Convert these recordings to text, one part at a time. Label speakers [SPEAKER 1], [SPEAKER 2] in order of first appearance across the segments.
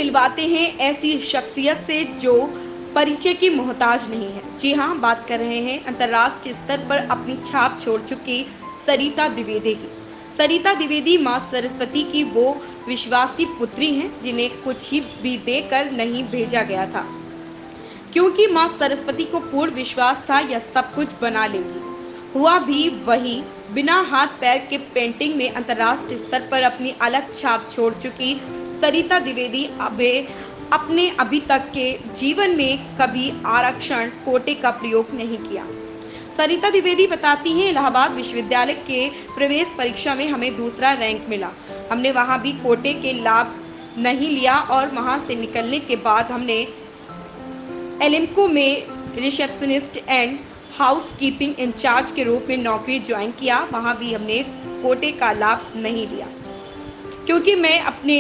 [SPEAKER 1] मिलवाते हैं ऐसी शख्सियत से जो परिचय की मोहताज नहीं है। जी हाँ, बात कर रहे हैं अंतर्राष्ट्रीय स्तर पर अपनी छाप छोड़ चुकी सरिता द्विवेदी की। सरिता द्विवेदी मां सरस्वती की वो विश्वासी पुत्री हैं जिन्हें कुछ ही भी देकर नहीं भेजा गया था, क्योंकि मां सरस्वती को पूर्ण विश्वास था यह सब कुछ बना लेगी। हुआ भी वही। बिना हाथ पैर के पेंटिंग में अंतर्राष्ट्रीय स्तर पर अपनी अलग छाप छोड़ चुकी सरिता द्विवेदी अपने अभी तक के जीवन में कभी आरक्षण कोटे का प्रयोग नहीं किया। सरिता द्विवेदी बताती हैं, इलाहाबाद विश्वविद्यालय के प्रवेश परीक्षा में हमें दूसरा रैंक मिला। हमने वहां भी कोटे के लाभ नहीं लिया और वहां से निकलने के बाद हमने एलिम्को में receptionist and house keeping incharge के रूप में नौकरी ज्वाइन किया। वहां भी हमने कोटे का लाभ नहीं लिया, क्योंकि मैं अपने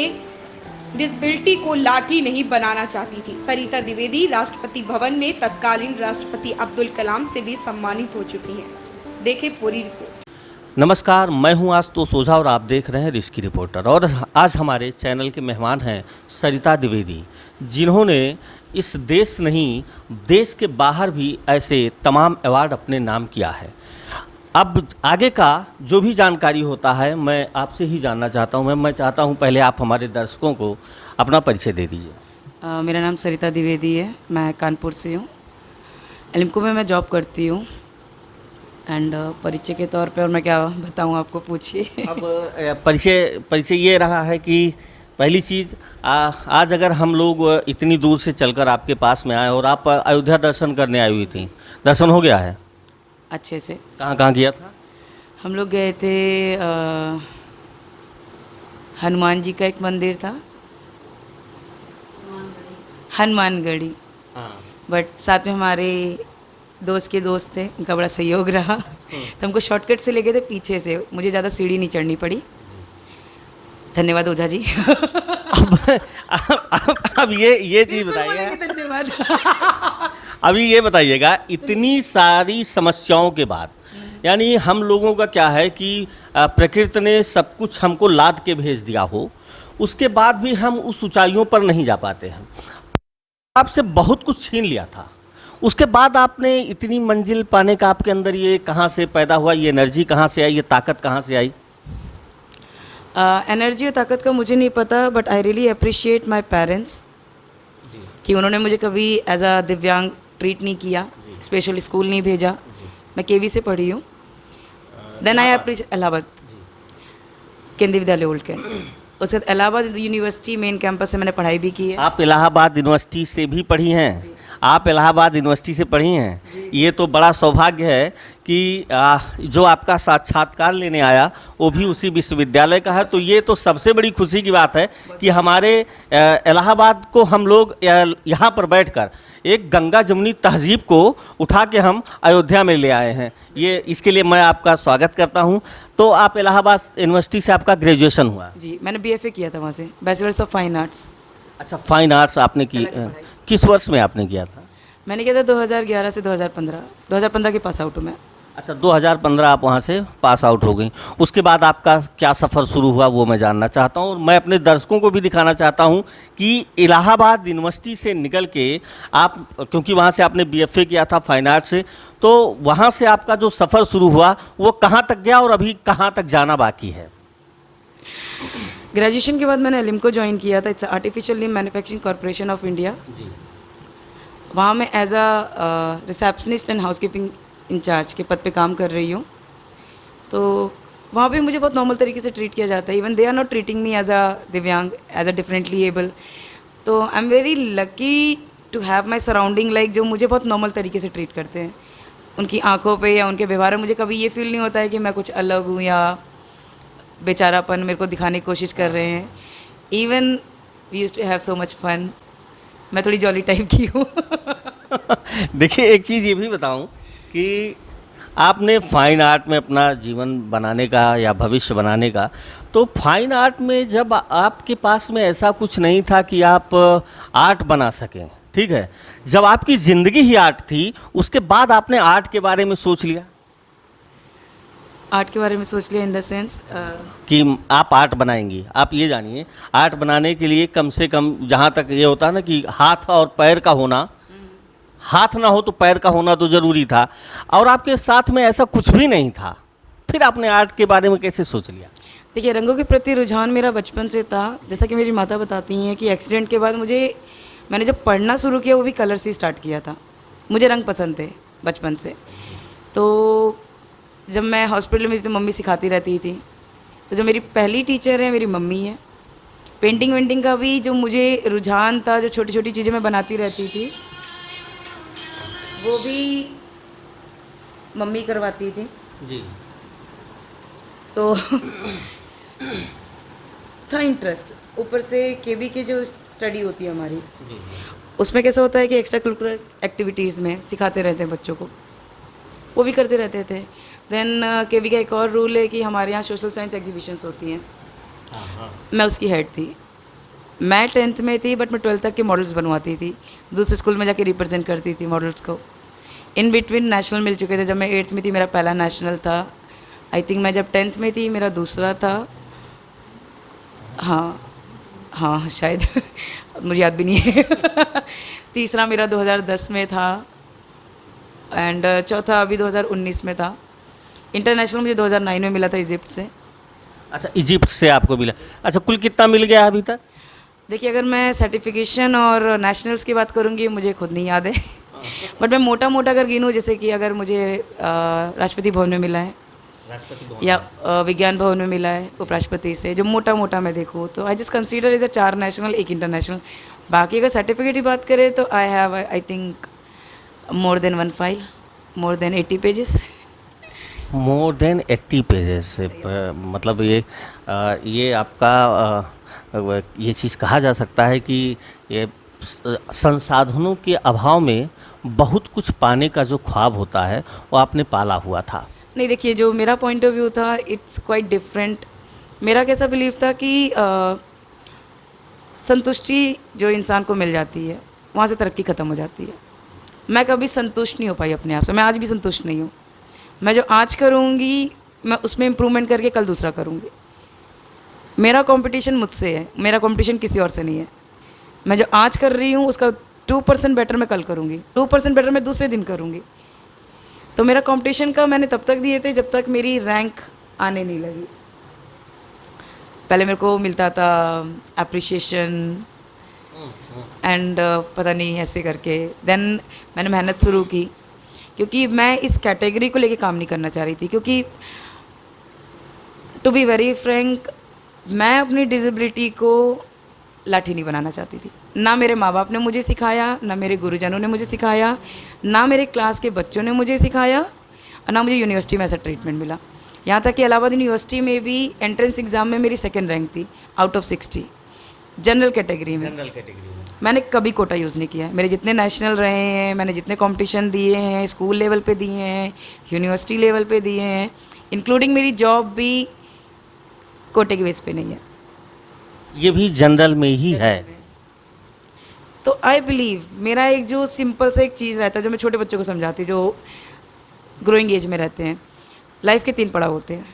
[SPEAKER 1] डिसेबिलिटी को लाठी नहीं बनाना चाहती थी। सरिता द्विवेदी राष्ट्रपति भवन में तत्कालीन राष्ट्रपति अब्दुल कलाम से भी सम्मानित हो चुकी हैं। देखें पूरी रिपोर्ट।
[SPEAKER 2] नमस्कार, मैं हूं आशुतोष ओझा और आप देख रहे हैं रिस्की रिपोर्टर। और आज हमारे चैनल के मेहमान हैं सरिता द्विवेदी, जिन्होंने इस देश नहीं देश के बाहर भी ऐसे तमाम अवार्ड अपने नाम किया है। अब आगे का जो भी जानकारी होता है मैं आपसे ही जानना चाहता हूं। मैं चाहता हूं पहले आप हमारे दर्शकों को अपना परिचय दे दीजिए।
[SPEAKER 3] मेरा नाम सरिता द्विवेदी है, मैं कानपुर से हूँ। एलिम्को में मैं जॉब करती हूँ एंड परिचय के तौर पे और मैं क्या बताऊँ आपको, पूछिए।
[SPEAKER 2] अब परिचय ये रहा है कि पहली चीज़ आज अगर हम लोग इतनी दूर से चलकर आपके पास में आए और आप अयोध्या दर्शन करने आई हुई थी, दर्शन हो गया है
[SPEAKER 3] अच्छे से?
[SPEAKER 2] कहाँ गया था?
[SPEAKER 3] हम लोग गए थे हनुमान जी का एक मंदिर था, हनुमानगढ़ी। बट साथ में हमारे दोस्त के दोस्त थे, उनका बड़ा सहयोग रहा तो हमको शॉर्टकट से ले गए थे पीछे से, मुझे ज़्यादा सीढ़ी नहीं चढ़नी पड़ी। धन्यवाद ओझा जी।
[SPEAKER 2] अब ये चीज़ बताइए।
[SPEAKER 3] धन्यवाद।
[SPEAKER 2] अभी ये बताइएगा, इतनी सारी समस्याओं के बाद, यानी हम लोगों का क्या है कि प्रकृति ने सब कुछ हमको लाद के भेज दिया हो, उसके बाद भी हम उस ऊंचाइयों पर नहीं जा पाते हैं। आपसे बहुत कुछ छीन लिया था, उसके बाद आपने इतनी मंजिल पाने का आपके अंदर ये कहाँ से पैदा हुआ, ये एनर्जी कहाँ से आई, ये ताकत कहाँ से आई?
[SPEAKER 3] एनर्जी और ताकत का मुझे नहीं पता, but I really appreciate my parents कि उन्होंने मुझे कभी एज अ दिव्यांग ट्रीट नहीं किया, स्पेशल स्कूल नहीं भेजा। मैं केवी से पढ़ी हूँ, देन आई अप्रिशिएट इलाहाबाद केंद्रीय विद्यालय ओल्ड कैंट, उसके बाद इलाहाबाद यूनिवर्सिटी मेन कैंपस से मैंने पढ़ाई भी की है।
[SPEAKER 2] आप इलाहाबाद यूनिवर्सिटी से भी पढ़ी हैं? आप इलाहाबाद यूनिवर्सिटी से पढ़ी हैं? ये तो बड़ा सौभाग्य है कि जो आपका साक्षात्कार लेने आया वो भी उसी विश्वविद्यालय का है। तो ये तो सबसे बड़ी खुशी की बात है कि हमारे इलाहाबाद को हम लोग यहाँ पर बैठकर एक गंगा जमुनी तहजीब को उठा के हम अयोध्या में ले आए हैं। ये इसके लिए मैं आपका स्वागत करता हूँ। तो आप इलाहाबाद यूनिवर्सिटी से आपका ग्रेजुएशन हुआ?
[SPEAKER 3] जी, मैंने BFA किया था वहाँ से, बैचलर्स ऑफ फाइन आर्ट्स।
[SPEAKER 2] अच्छा, फाइन आर्ट्स आपने की? किस वर्ष में आपने किया था?
[SPEAKER 3] मैंने किया था 2011 से 2015 के पास आउट हूँ मैं।
[SPEAKER 2] अच्छा, 2015 आप वहाँ से पास आउट हो गई। उसके बाद आपका क्या सफ़र शुरू हुआ वो मैं जानना चाहता हूँ, और मैं अपने दर्शकों को भी दिखाना चाहता हूँ कि इलाहाबाद यूनिवर्सिटी से निकल के आप, क्योंकि वहाँ से आपने BFA किया था फाइन आर्ट से, तो वहाँ से आपका जो सफ़र शुरू हुआ वो कहाँ तक गया और अभी कहाँ तक जाना बाकी है?
[SPEAKER 3] ग्रेजुएशन के बाद मैंने एलिम्को ज्वाइन किया था, it's artificial limb manufacturing corporation of India. वहाँ मैं as a receptionist and house keeping incharge के पद पे काम कर रही हूँ। तो वहाँ पे मुझे बहुत नॉर्मल तरीके से ट्रीट किया जाता है। Even they are not treating me as a divyang, as a differently abled. तो I am very lucky to have my surrounding like जो मुझे बहुत नॉर्मल तरीके से ट्रीट करते हैं। उनकी आंखों पे या उनके व्यवहार में मुझे कभी ये फील नहीं होता है कि मैं कुछ अलग हूँ या बेचारापन मेरे को दिखाने की कोशिश कर रहे हैं। Even we used to have so much fun. मैं थोड़ी जॉली टाइप की हूँ।
[SPEAKER 2] देखिए, एक चीज़ ये भी बताऊं कि आपने फाइन आर्ट में अपना जीवन बनाने का या भविष्य बनाने का, तो फाइन आर्ट में जब आपके पास में ऐसा कुछ नहीं था कि आप आर्ट बना सकें, ठीक है, जब आपकी ज़िंदगी ही आर्ट थी, उसके बाद आपने आर्ट के बारे में सोच लिया?
[SPEAKER 3] आर्ट के बारे में सोच लिया इन द सेंस
[SPEAKER 2] कि आप आर्ट बनाएंगी? आप ये जानिए, आर्ट बनाने के लिए कम से कम, जहाँ तक ये होता है ना कि हाथ और पैर का होना, हाथ ना हो तो पैर का होना तो ज़रूरी था, और आपके साथ में ऐसा कुछ भी नहीं था, फिर आपने आर्ट के बारे में कैसे सोच लिया?
[SPEAKER 3] देखिए, रंगों के प्रति रुझान मेरा बचपन से था। जैसा कि मेरी माता बताती हैं कि एक्सीडेंट के बाद मैंने जब पढ़ना शुरू किया वो भी कलर से स्टार्ट किया था। मुझे रंग पसंद थे बचपन से। तो जब मैं हॉस्पिटल में थी तो मम्मी सिखाती रहती थी, तो जो मेरी पहली टीचर है मेरी मम्मी है। पेंटिंग वेंटिंग का भी जो मुझे रुझान था, जो छोटी छोटी चीज़ें मैं बनाती रहती थी वो भी मम्मी करवाती थी।
[SPEAKER 2] जी।
[SPEAKER 3] तो था इंटरेस्ट। ऊपर से केबी की जो स्टडी होती है हमारी,
[SPEAKER 2] जी।
[SPEAKER 3] उसमें कैसा होता है कि एक्स्ट्रा करिकुलर एक्टिविटीज़ में सिखाते रहते हैं बच्चों को, वो भी करते रहते थे। देन केबी का एक और रूल है कि हमारे यहाँ सोशल साइंस एग्जीबिशंस होती हैं।
[SPEAKER 2] हाँ।
[SPEAKER 3] मैं उसकी हेड थी। मैं 10th में थी बट मैं 12th तक के मॉडल्स बनवाती थी, दूसरे स्कूल में जाके रिप्रेजेंट करती थी मॉडल्स को। इन बिटवीन नेशनल मिल चुके थे। जब मैं 8th में थी मेरा पहला नेशनल था। आई थिंक मैं जब 10th में थी मेरा दूसरा था। हाँ शायद मुझे याद भी नहीं है। तीसरा मेरा 2010 में था एंड चौथा अभी 2019 में था। इंटरनेशनल मुझे 2009 में मिला था इजिप्ट से।
[SPEAKER 2] अच्छा, इजिप्ट से आपको मिला। अच्छा, कुल कितना मिल गया अभी तक?
[SPEAKER 3] देखिए, अगर मैं सर्टिफिकेशन और नेशनल्स की बात करूँगी मुझे खुद नहीं याद है। बट मैं मोटा मोटा अगर गिनूँ, जैसे कि अगर मुझे राष्ट्रपति भवन में मिला है या विज्ञान भवन में मिला है उपराष्ट्रपति से, जो मोटा मोटा मैं देखूँ तो I just consider is 4 national 1 international. बाकी अगर सर्टिफिकेट की बात करें तो I have I think more than 1 file, more than 80 pages.
[SPEAKER 2] More than 80 pages. मतलब ये आपका ये चीज़ कहा जा सकता है कि ये संसाधनों के अभाव में बहुत कुछ पाने का जो ख्वाब होता है वो आपने पाला हुआ था।
[SPEAKER 3] नहीं, देखिए, जो मेरा पॉइंट ऑफ व्यू था इट्स क्वाइट डिफरेंट। मेरा कैसा बिलीव था कि संतुष्टि जो इंसान को मिल जाती है वहाँ से तरक्की ख़त्म हो जाती है। मैं कभी संतुष्ट नहीं हो पाई अपने आप से। मैं आज भी संतुष्ट नहीं हूँ। मैं जो आज करूँगी मैं उसमें इम्प्रूवमेंट करके कल दूसरा करूँगी। मेरा कंपटीशन मुझसे है, मेरा कंपटीशन किसी और से नहीं है। मैं जो आज कर रही हूँ उसका 2% बेटर मैं कल करूँगी, 2% बेटर मैं दूसरे दिन करूँगी। तो मेरा कंपटीशन का मैंने तब तक दिए थे जब तक मेरी रैंक आने नहीं लगी। पहले मेरे को मिलता था अप्रिशिएशन एंड पता नहीं ऐसे करके। देन मैंने मेहनत शुरू की क्योंकि मैं इस कैटेगरी को लेके काम नहीं करना चाह रही थी। क्योंकि टू बी वेरी फ्रैंक, मैं अपनी डिसेबिलिटी को लाठी नहीं बनाना चाहती थी। ना मेरे माँ बाप ने मुझे सिखाया, ना मेरे गुरुजनों ने मुझे सिखाया, ना मेरे क्लास के बच्चों ने मुझे सिखाया, और ना मुझे यूनिवर्सिटी में ऐसा ट्रीटमेंट मिला। यहाँ तक कि इलाहाबाद यूनिवर्सिटी में भी एंट्रेंस एग्ज़ाम में मेरी 2nd रैंक थी आउट ऑफ 60 जनरल कैटेगरी में। मैंने कभी कोटा यूज़ नहीं किया है। मेरे जितने नेशनल रहे हैं, मैंने जितने कंपटीशन दिए हैं, स्कूल लेवल पे दिए हैं, यूनिवर्सिटी लेवल पे दिए हैं, इंक्लूडिंग मेरी जॉब भी कोटे के बेस पे नहीं है,
[SPEAKER 2] ये भी जनरल में ही है।
[SPEAKER 3] तो आई बिलीव मेरा एक जो सिंपल सा एक चीज़ रहता है जो मैं छोटे बच्चों को समझाती, जो ग्रोइंग एज में रहते हैं। लाइफ के 3 पड़ाव होते हैं,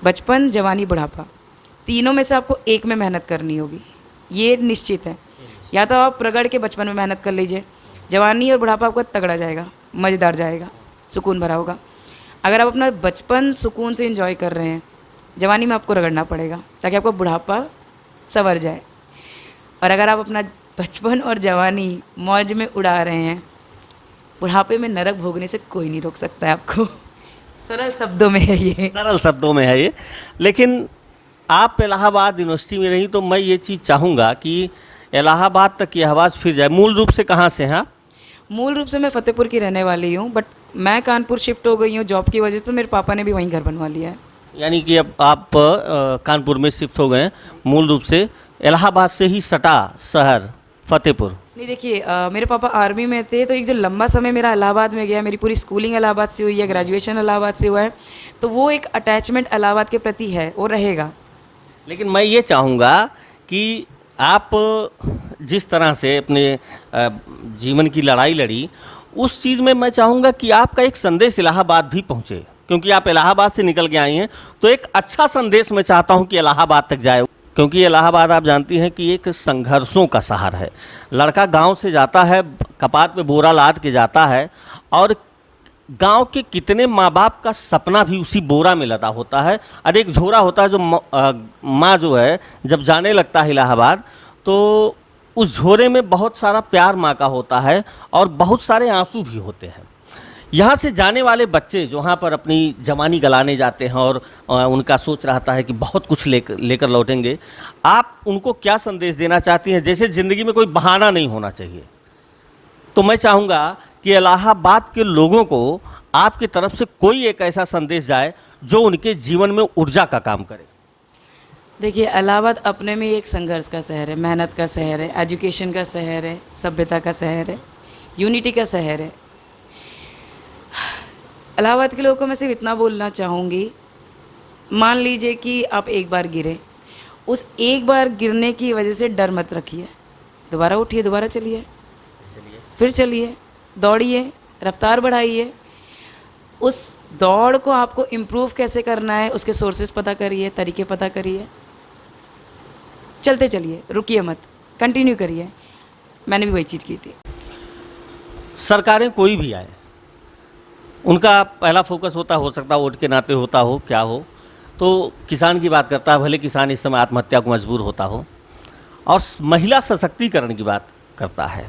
[SPEAKER 3] बचपन, जवानी, बुढ़ापा। तीनों में से आपको एक में मेहनत करनी होगी, ये निश्चित है। या तो आप रगड़ के बचपन में मेहनत कर लीजिए, जवानी और बुढ़ापा आपका तगड़ा जाएगा, मज़ेदार जाएगा, सुकून भरा होगा। अगर आप अपना बचपन सुकून से एंजॉय कर रहे हैं, जवानी में आपको रगड़ना पड़ेगा ताकि आपका बुढ़ापा संवर जाए। और अगर आप अपना बचपन और जवानी मौज में उड़ा रहे हैं, बुढ़ापे में नरक भोगने से कोई नहीं रोक सकता है आपको। सरल शब्दों में है ये।
[SPEAKER 2] सरल शब्दों में है ये। लेकिन आप इलाहाबाद यूनिवर्सिटी में रही, तो मैं ये चीज़ चाहूँगा कि इलाहाबाद तक की आवाज़ फिर जाए। मूल रूप से कहाँ से हैं आप?
[SPEAKER 3] मूल रूप से मैं फ़तेहपुर की रहने वाली हूँ, बट मैं कानपुर शिफ्ट हो गई हूँ जॉब की वजह से। तो मेरे पापा ने भी वहीं घर बनवा लिया है।
[SPEAKER 2] यानी कि अब आप कानपुर में शिफ्ट हो गए हैं। मूल रूप से इलाहाबाद से ही सटा शहर फ़तेहपुर।
[SPEAKER 3] नहीं, देखिए, मेरे पापा आर्मी में थे, तो एक जो लंबा समय मेरा इलाहाबाद में गया, मेरी पूरी स्कूलिंग इलाहाबाद से हुई है, ग्रेजुएशन इलाहाबाद से हुआ है, तो वो एक अटैचमेंट इलाहाबाद के प्रति है, वो रहेगा।
[SPEAKER 2] लेकिन मैं ये चाहूँगा कि आप जिस तरह से अपने जीवन की लड़ाई लड़ी, उस चीज़ में मैं चाहूँगा कि आपका एक संदेश इलाहाबाद भी पहुँचे। क्योंकि आप इलाहाबाद से निकल के आई हैं, तो एक अच्छा संदेश मैं चाहता हूं कि इलाहाबाद तक जाए, क्योंकि इलाहाबाद आप जानती हैं कि एक संघर्षों का शहर है। लड़का गांव से जाता है, कपाट पे बोरा लाद के जाता है, और गांव के कितने माँ बाप का सपना भी उसी बोरा में लदा होता है। और एक झोरा होता है जो माँ जो है जब जाने लगता है इलाहाबाद, तो उस झोरे में बहुत सारा प्यार माँ का होता है और बहुत सारे आंसू भी होते हैं। यहाँ से जाने वाले बच्चे जो वहाँ पर अपनी जवानी गलाने जाते हैं और उनका सोच रहता है कि बहुत कुछ लेकर लौटेंगे, आप उनको क्या संदेश देना चाहती हैं? जैसे ज़िंदगी में कोई बहाना नहीं होना चाहिए, तो मैं चाहूँगा कि इलाहाबाद के लोगों को आपकी तरफ से कोई एक ऐसा संदेश जाए जो उनके जीवन में ऊर्जा का काम करे।
[SPEAKER 3] देखिए, इलाहाबाद अपने में ही एक संघर्ष का शहर है, मेहनत का शहर है, एजुकेशन का शहर है, सभ्यता का शहर है, यूनिटी का शहर है। इलाहाबाद के लोगों को मैं सिर्फ इतना बोलना चाहूँगी, मान लीजिए कि आप एक बार गिरे, उस एक बार गिरने की वजह से डर मत रखिए, दोबारा उठिए, दोबारा चलिए, फिर चलिए, दौड़िए, रफ्तार बढ़ाइए। उस दौड़ को आपको इम्प्रूव कैसे करना है, उसके सोर्सेज पता करिए, तरीके पता करिए, चलते चलिए, रुकिए मत, कंटिन्यू करिए। मैंने भी वही चीज़ की थी।
[SPEAKER 2] सरकारें कोई भी आए, उनका पहला फोकस होता हो सकता है वोट के नाते होता हो, क्या हो, तो किसान की बात करता है, भले किसान इस समय आत्महत्या को मजबूर होता हो, और महिला सशक्तिकरण की बात करता है।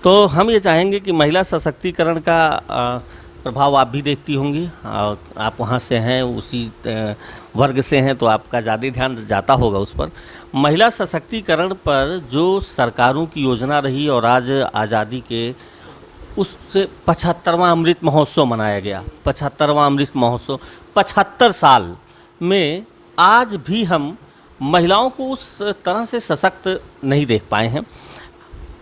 [SPEAKER 2] तो हम ये चाहेंगे कि महिला सशक्तिकरण का प्रभाव आप भी देखती होंगी, आप वहाँ से हैं, उसी वर्ग से हैं, तो आपका ज़्यादा ध्यान जाता होगा उस पर। महिला सशक्तिकरण पर जो सरकारों की योजना रही और आज आज़ादी के उससे 75वां अमृत महोत्सव मनाया गया। 75वां अमृत महोत्सव, 75 साल में आज भी हम महिलाओं को उस तरह से सशक्त नहीं देख पाए हैं।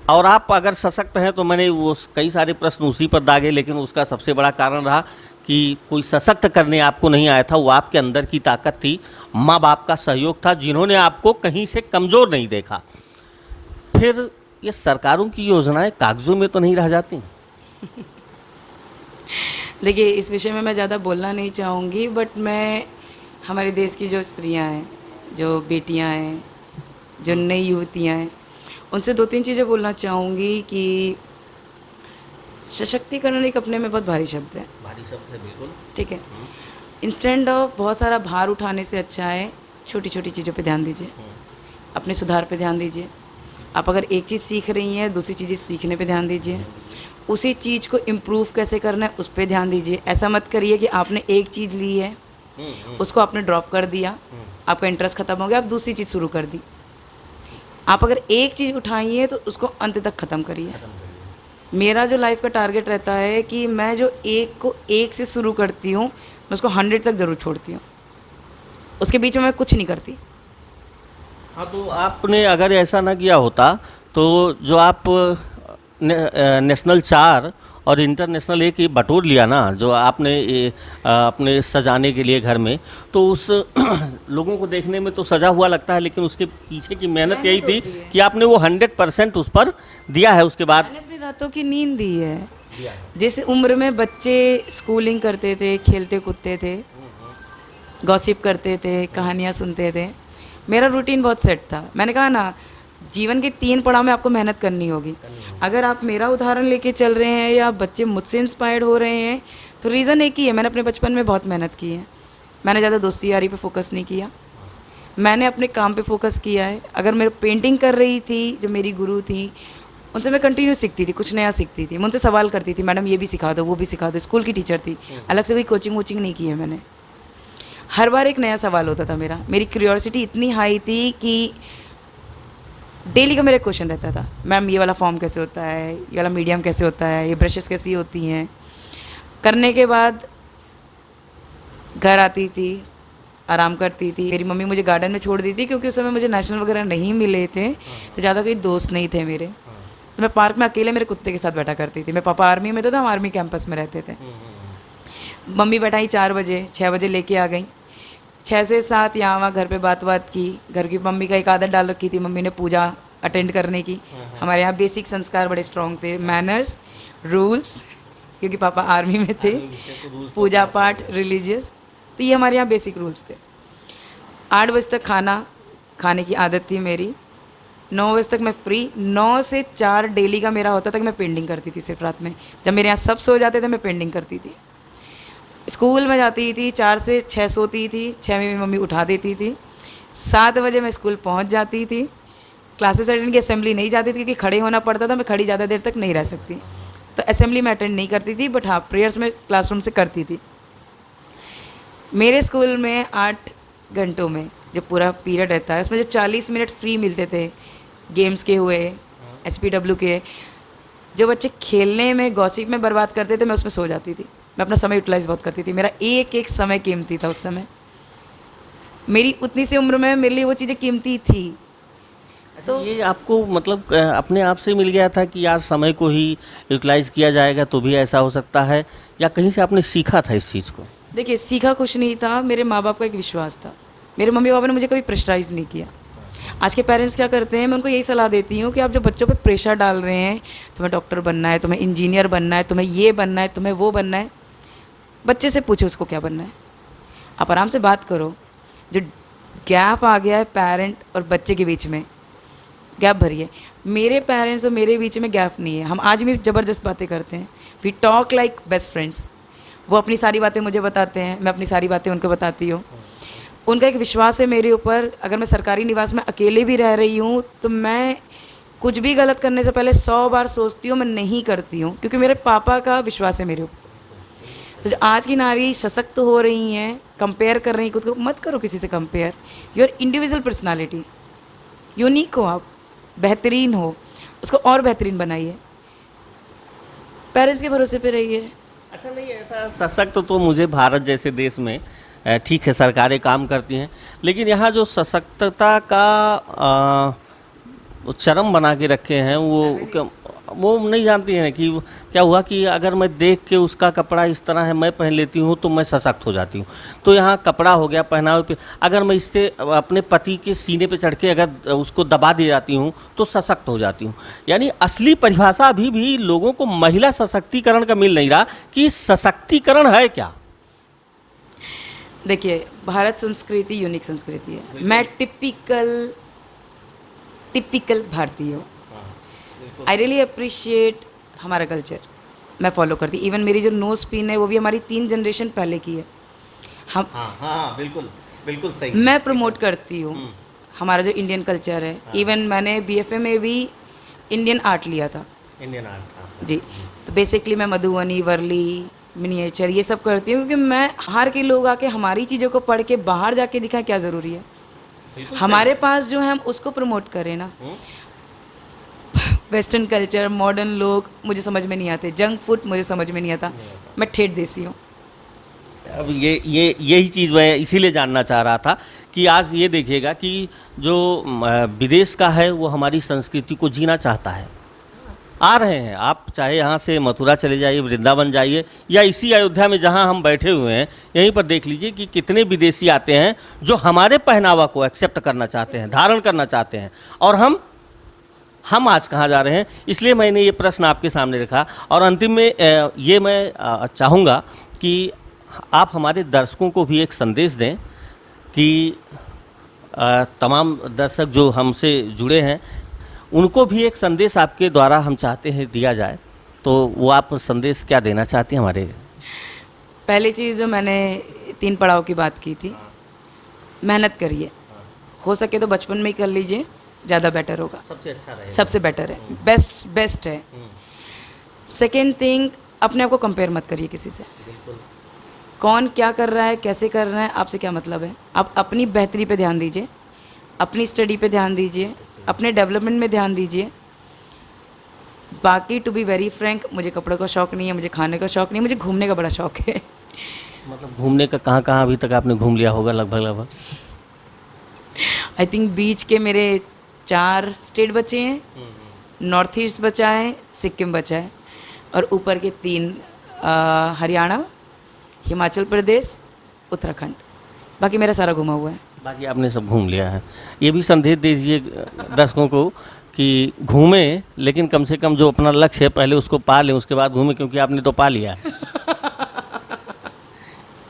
[SPEAKER 2] और आप अगर सशक्त हैं तो मैंने वो कई सारे प्रश्न उसी पर दागे, लेकिन उसका सबसे बड़ा कारण रहा कि कोई सशक्त करने आपको नहीं आया था, वो आपके अंदर की ताकत थी, माँ बाप का सहयोग था, जिन्होंने आपको कहीं से कमज़ोर नहीं देखा। फिर ये सरकारों की योजनाएं कागज़ों में तो नहीं रह जाती।
[SPEAKER 3] देखिए, इस विषय में मैं ज़्यादा बोलना नहीं चाहूँगी, बट मैं हमारे देश की जो स्त्रियां हैं, जो बेटियां हैं, जो नई युवतियां हैं, उनसे 2-3 चीज़ें बोलना चाहूँगी कि सशक्तिकरण एक अपने में बहुत भारी शब्द है।
[SPEAKER 2] भारी शब्द है, बिल्कुल
[SPEAKER 3] ठीक है। इंस्टेंट ऑफ बहुत सारा भार उठाने से अच्छा है छोटी छोटी चीज़ों पे ध्यान दीजिए, अपने सुधार पे ध्यान दीजिए। आप अगर एक चीज़ सीख रही हैं, दूसरी चीज़ सीखने पे ध्यान दीजिए। उसी चीज़ को इम्प्रूव कैसे करना है उस पर ध्यान दीजिए। ऐसा मत करिए कि आपने एक चीज़ ली है, उसको आपने ड्रॉप कर दिया, आपका इंटरेस्ट ख़त्म हो गया, आप दूसरी चीज़ शुरू कर दी। आप अगर एक चीज़ उठाई है तो उसको अंत तक ख़त्म करिए। मेरा जो लाइफ का टारगेट रहता है कि मैं जो एक को एक से शुरू करती हूँ, मैं उसको 100 तक ज़रूर छोड़ती हूँ, उसके बीच में मैं कुछ नहीं करती।
[SPEAKER 2] हाँ, तो आपने अगर ऐसा ना किया होता तो जो आप नेशनल 4 और इंटरनेशनल 1 ये बटोर लिया ना, जो आपने अपने सजाने के लिए घर में, तो उस लोगों को देखने में तो सजा हुआ लगता है, लेकिन उसके पीछे की मेहनत यही थी कि आपने वो 100% उस पर दिया है। उसके बाद
[SPEAKER 3] मैंने अपनी रातों की नींद दी है। जिस उम्र में बच्चे स्कूलिंग करते थे, खेलते कूदते थे, गॉसिप करते थे, कहानियाँ सुनते थे, मेरा रूटीन बहुत सेट था। मैंने कहा ना, जीवन के 3 पड़ाव में आपको मेहनत करनी होगी। अगर आप मेरा उदाहरण लेके चल रहे हैं या बच्चे मुझसे इंस्पायर्ड हो रहे हैं, तो रीज़न एक ही है, मैंने अपने बचपन में बहुत मेहनत की है। मैंने ज़्यादा दोस्ती यारी पे फोकस नहीं किया, मैंने अपने काम पे फोकस किया है। अगर मैं पेंटिंग कर रही थी, जो मेरी गुरु थी, उनसे मैं कंटिन्यू सीखती थी, कुछ नया सीखती थी। मैं उनसे सवाल करती थी, मैडम ये भी सिखा दो, वो भी सिखा दो। स्कूल की टीचर थी, अलग से कोई कोचिंग वोचिंग नहीं की है मैंने। हर बार एक नया सवाल होता था मेरा। मेरी क्यूरियोसिटी इतनी हाई थी कि डेली का मेरा क्वेश्चन रहता था, मैम ये वाला फॉर्म कैसे होता है, ये वाला मीडियम कैसे होता है, ये ब्रशेस कैसी होती हैं। करने के बाद घर आती थी, आराम करती थी। मेरी मम्मी मुझे गार्डन में छोड़ दी थी, क्योंकि उस समय मुझे नेशनल वगैरह नहीं मिले थे, तो ज़्यादा कोई दोस्त नहीं थे मेरे। तो मैं पार्क में अकेले मेरे कुत्ते के साथ बैठा करती थी। मेरे पापा आर्मी में तो हम आर्मी कैंपस में रहते थे। मम्मी बैठाई 4 बजे, 6 बजे लेके आ गई। 6 से 7 यहाँ वहाँ घर पे बात की। घर की मम्मी का एक आदत डाल रखी थी, मम्मी ने पूजा अटेंड करने की। हमारे यहाँ बेसिक संस्कार बड़े स्ट्रॉन्ग थे, मैनर्स, रूल्स, क्योंकि पापा आर्मी में थे, पूजा पाठ रिलीजियस, तो ये हमारे यहाँ बेसिक रूल्स थे। 8 बजे तक खाने की आदत थी मेरी, 9 बजे तक मैं फ्री, 9 से 4 डेली का मेरा होता था कि मैं पेंटिंग करती थी सिर्फ रात में। जब मेरे यहाँ सब सो जाते थे मैं पेंटिंग करती थी। स्कूल में जाती थी, 4 से 6 सोती थी, 6 में मेरी मम्मी उठा देती थी, 7 बजे मैं स्कूल पहुँच जाती थी। क्लासेस अटेंड की, असेंबली नहीं जाती थी क्योंकि खड़े होना पड़ता था, मैं खड़ी ज़्यादा देर तक नहीं रह सकती, तो असेंबली में अटेंड नहीं करती थी, बट हाँ प्रेयर्स में क्लासरूम से करती थी। मेरे स्कूल में 8 घंटों में जो पूरा पीरियड रहता है उसमें जो 40 मिनट फ्री मिलते थे, गेम्स के हुए, SPW के, जो बच्चे खेलने में गॉसिप में बर्बाद करते थे मैं उसमें सो जाती थी। मैं अपना समय यूटिलाइज बहुत करती थी, मेरा एक एक समय कीमती था उस समय। मेरी उतनी सी उम्र में मेरे लिए वो चीज़ें कीमती थी।
[SPEAKER 2] तो ये आपको मतलब अपने आप से मिल गया था कि आज समय को ही यूटिलाइज किया जाएगा तो भी ऐसा हो सकता है, या कहीं से आपने सीखा था इस चीज़ को?
[SPEAKER 3] देखिए, सीखा कुछ नहीं था, मेरे माँ बाप का एक विश्वास था। मेरे मम्मी पापा ने मुझे कभी प्रेशराइज नहीं किया। आज के पेरेंट्स क्या करते हैं, मैं उनको यही सलाह देती हूँ कि आप जो बच्चों पे प्रेशर डाल रहे हैं, तुम्हें डॉक्टर बनना है, तुम्हें इंजीनियर बनना है, तुम्हें ये बनना है, तुम्हें वो बनना है, बच्चे से पूछो उसको क्या बनना है। आप आराम से बात करो। जो गैप आ गया है पेरेंट और बच्चे के बीच में, गैप भरिए। मेरे पेरेंट्स और मेरे बीच में गैप नहीं है, हम आज भी ज़बरदस्त बातें करते हैं। We talk like best friends. वो अपनी सारी बातें मुझे बताते हैं, मैं अपनी सारी बातें उनको बताती हूँ। उनका एक विश्वास है मेरे ऊपर। अगर मैं सरकारी निवास में अकेले भी रह रही हूँ तो मैं कुछ भी गलत करने से पहले 100 बार सोचती हूँ, मैं नहीं करती हूँ, क्योंकि मेरे पापा का विश्वास है मेरे ऊपर। तो जो आज की नारी सशक्त हो रही हैं, कंपेयर कर रही हैं खुद को, मत करो किसी से compare. Your individual personality, unique हो आप, बेहतरीन हो, उसको और बेहतरीन बनाइए। पेरेंट्स के भरोसे पे रहिए।
[SPEAKER 2] अच्छा, नहीं ऐसा सशक्त तो मुझे भारत जैसे देश में ठीक है सरकारें काम करती हैं, लेकिन यहाँ जो सशक्तता का चरम बना के रखे हैं वो नहीं जानती हैं कि क्या हुआ कि अगर मैं देख के उसका कपड़ा इस तरह है मैं पहन लेती हूँ तो मैं सशक्त हो जाती हूँ। तो यहाँ कपड़ा हो गया, पहनावे पे, अगर मैं इससे अपने पति के सीने पे चढ़ के अगर उसको दबा दे जाती हूँ तो सशक्त हो जाती हूँ। यानी असली परिभाषा अभी भी लोगों को महिला सशक्तिकरण का मिल नहीं रहा कि सशक्तिकरण है क्या।
[SPEAKER 3] देखिए, भारत संस्कृति यूनिक संस्कृति है। मैं टिपिकल भारतीय हूँ। आई रियली अप्रिशिएट हमारा कल्चर, मैं फॉलो करती। इवन मेरी जो नोज पिन है वो भी हमारी 3 जनरेशन पहले की है। हम
[SPEAKER 2] हाँ बिल्कुल बिल्कुल सही।
[SPEAKER 3] मैं प्रमोट करती हूँ हमारा जो इंडियन कल्चर है। इवन मैंने BFA में भी इंडियन आर्ट लिया था।
[SPEAKER 2] इंडियन आर्ट
[SPEAKER 3] जी, तो बेसिकली मैं मधुबनी, वर्ली, मिनिएचर ये सब करती हूँ, क्योंकि मैं बाहर के लोग आके हमारी चीज़ों को पढ़ के बाहर जाके दिखाएं क्या ज़रूरी है। हमारे पास जो है हम उसको प्रमोट करें ना। वेस्टर्न कल्चर, मॉडर्न लोग मुझे समझ में नहीं आते, जंक फूड मुझे समझ में नहीं आता। मैं ठेठ देसी हूँ।
[SPEAKER 2] अब यही चीज़ मैं इसीलिए जानना चाह रहा था कि आज ये देखिएगा कि जो विदेश का है वो हमारी संस्कृति को जीना चाहता है। आ रहे हैं, आप चाहे यहाँ से मथुरा चले जाइए, वृंदावन जाइए, या इसी अयोध्या में जहाँ हम बैठे हुए हैं यहीं पर देख लीजिए कि कितने विदेशी आते हैं जो हमारे पहनावा को एक्सेप्ट करना चाहते हैं, धारण करना चाहते हैं। और हम आज कहाँ जा रहे हैं, इसलिए मैंने ये प्रश्न आपके सामने रखा। और अंतिम में ये मैं चाहूँगा कि आप हमारे दर्शकों को भी एक संदेश दें कि तमाम दर्शक जो हमसे जुड़े हैं उनको भी एक संदेश आपके द्वारा हम चाहते हैं दिया जाए, तो वो आप संदेश क्या देना चाहती हैं हमारे?
[SPEAKER 3] पहली चीज़ जो मैंने 3 पड़ाव की बात की थी, मेहनत करिए, हो सके तो बचपन में ही कर लीजिए, ज़्यादा बेटर होगा,
[SPEAKER 2] सबसे अच्छा रहेगा,
[SPEAKER 3] सबसे बेटर है, बेस्ट है। सेकेंड थिंग, अपने आप को कंपेयर मत करिए किसी से। कौन क्या कर रहा है, कैसे कर रहा है, आपसे क्या मतलब है। आप अपनी बेहतरी पे ध्यान दीजिए, अपनी स्टडी पे ध्यान दीजिए, अपने डेवलपमेंट में ध्यान दीजिए। बाकी टू बी वेरी फ्रैंक, मुझे कपड़ों का शौक़ नहीं है, मुझे खाने का शौक़ नहीं है, मुझे घूमने का बड़ा शौक़ है।
[SPEAKER 2] मतलब घूमने का कहाँ अभी तक आपने घूम लिया होगा लगभग?
[SPEAKER 3] आई थिंक बीच के मेरे 4 स्टेट बचे हैं, नॉर्थ ईस्ट बचा है, सिक्किम बचा है, और ऊपर के 3 हरियाणा, हिमाचल प्रदेश, उत्तराखंड। बाकी मेरा सारा घुमा हुआ है।
[SPEAKER 2] बाकी आपने सब घूम लिया है। ये भी संदेश दीजिए दर्शकों को कि घूमें, लेकिन कम से कम जो अपना लक्ष्य है पहले उसको पा लें, उसके बाद घूमें, क्योंकि आपने तो पा लिया है।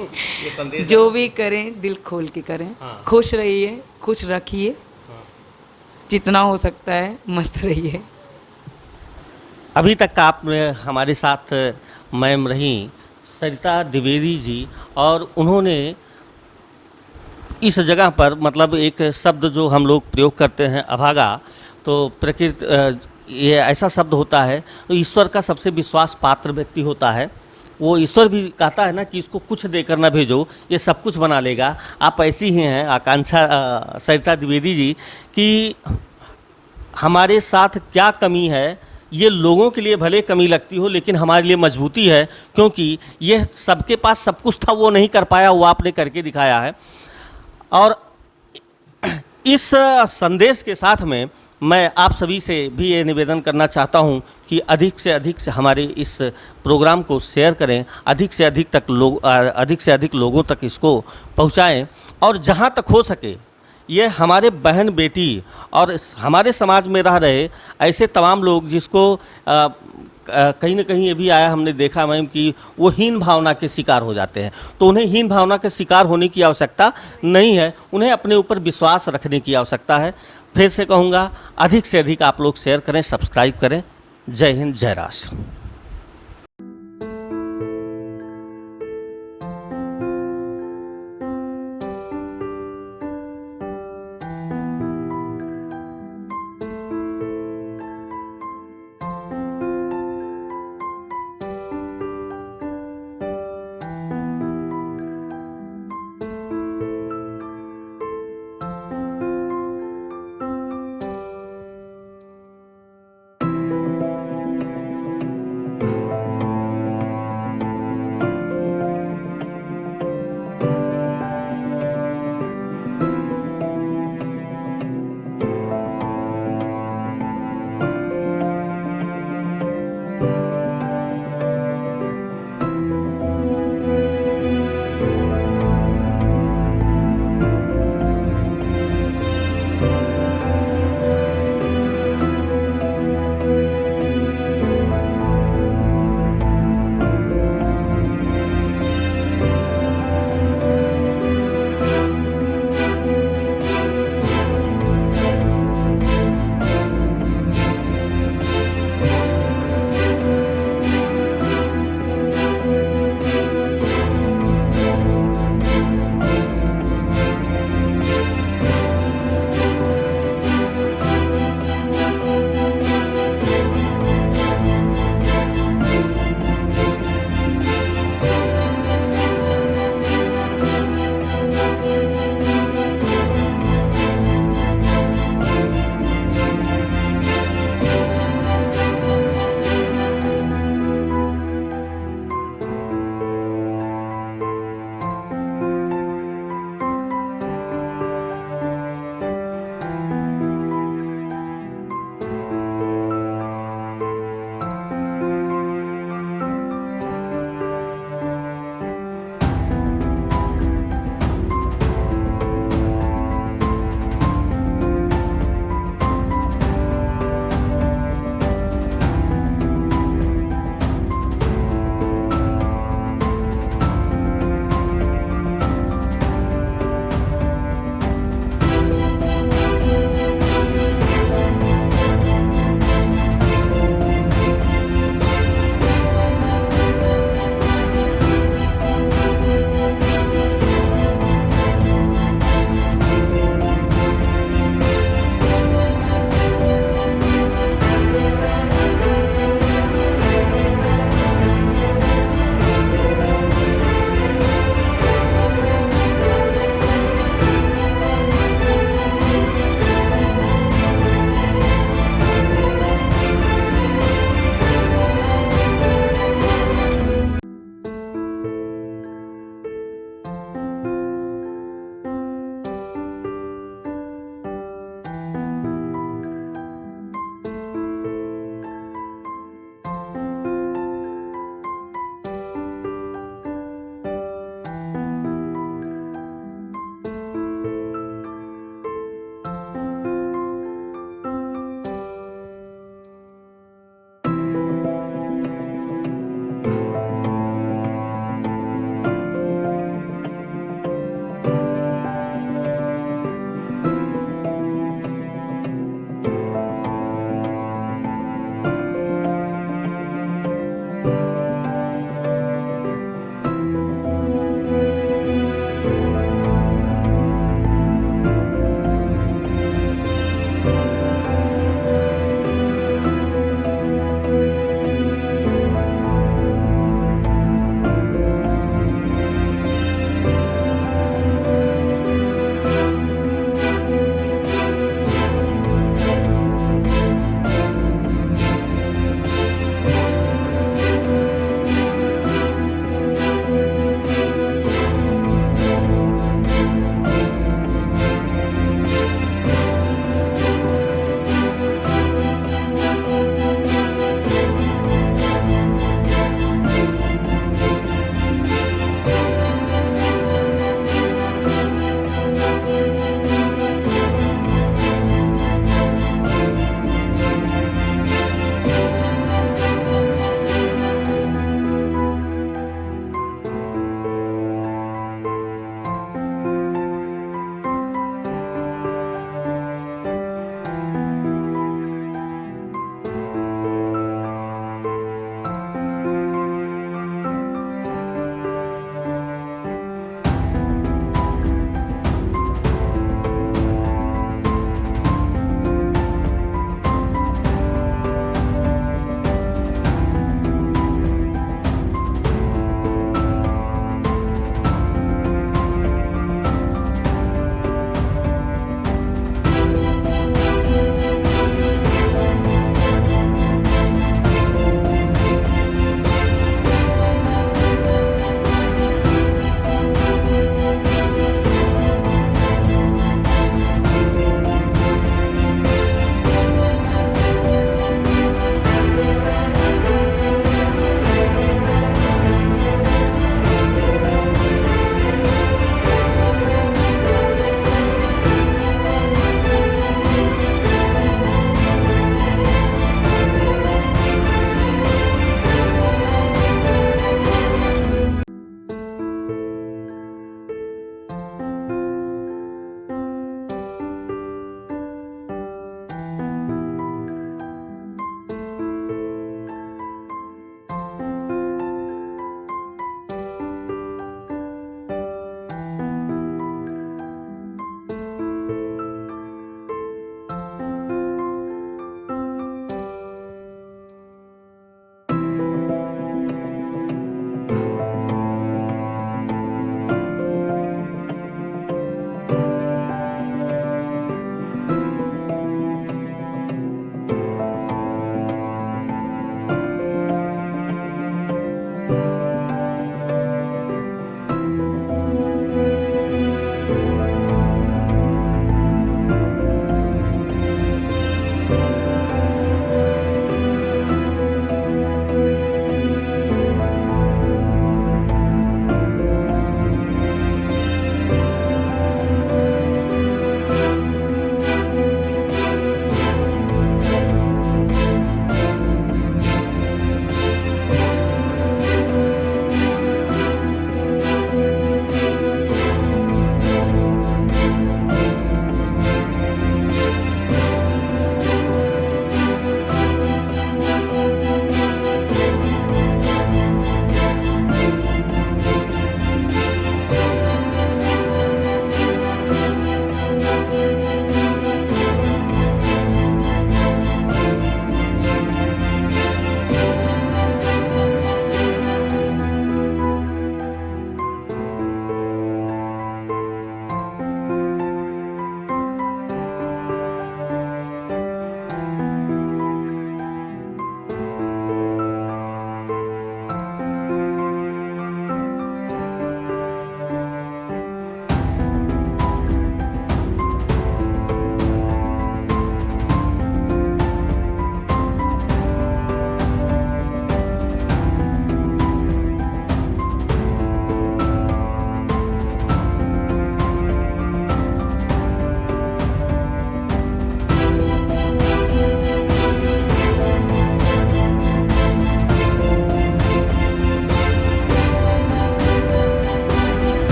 [SPEAKER 2] ये संदेश
[SPEAKER 3] जो भी करें दिल खोल के करें,
[SPEAKER 2] हाँ।
[SPEAKER 3] खुश रहिए, खुश रखिए, जितना हो सकता है मस्त रहिए।
[SPEAKER 2] अभी तक आप हमारे साथ मैम रही सरिता द्विवेदी जी, और उन्होंने इस जगह पर मतलब एक शब्द जो हम लोग प्रयोग करते हैं अभागा, तो प्रकृति ये ऐसा शब्द होता है, तो ईश्वर का सबसे विश्वास पात्र व्यक्ति होता है। वो ईश्वर भी कहता है ना कि इसको कुछ देकर ना भेजो, ये सब कुछ बना लेगा। आप ऐसी ही हैं आकांक्षा सरिता द्विवेदी जी, कि हमारे साथ क्या कमी है ये लोगों के लिए भले कमी लगती हो, लेकिन हमारे लिए मजबूती है, क्योंकि ये सबके पास सब कुछ था, वो नहीं कर पाया, वो आपने करके दिखाया है। और इस संदेश के साथ में मैं आप सभी से भी ये निवेदन करना चाहता हूँ कि अधिक से अधिक से हमारे इस प्रोग्राम को शेयर करें, अधिक से अधिक लोगों तक इसको पहुँचाएं, और जहाँ तक हो सके ये हमारे बहन बेटी और हमारे समाज में रह रहे ऐसे तमाम लोग जिसको कहीं ना कहीं ये भी आया, हमने देखा मैम कि वो हीन भावना के शिकार हो जाते हैं, तो उन्हें हीन भावना के शिकार होने की आवश्यकता नहीं है, उन्हें अपने ऊपर विश्वास रखने की आवश्यकता है। फिर से कहूँगा, अधिक से अधिक आप लोग शेयर करें, सब्सक्राइब करें। जय हिंद, जय राष्ट्र।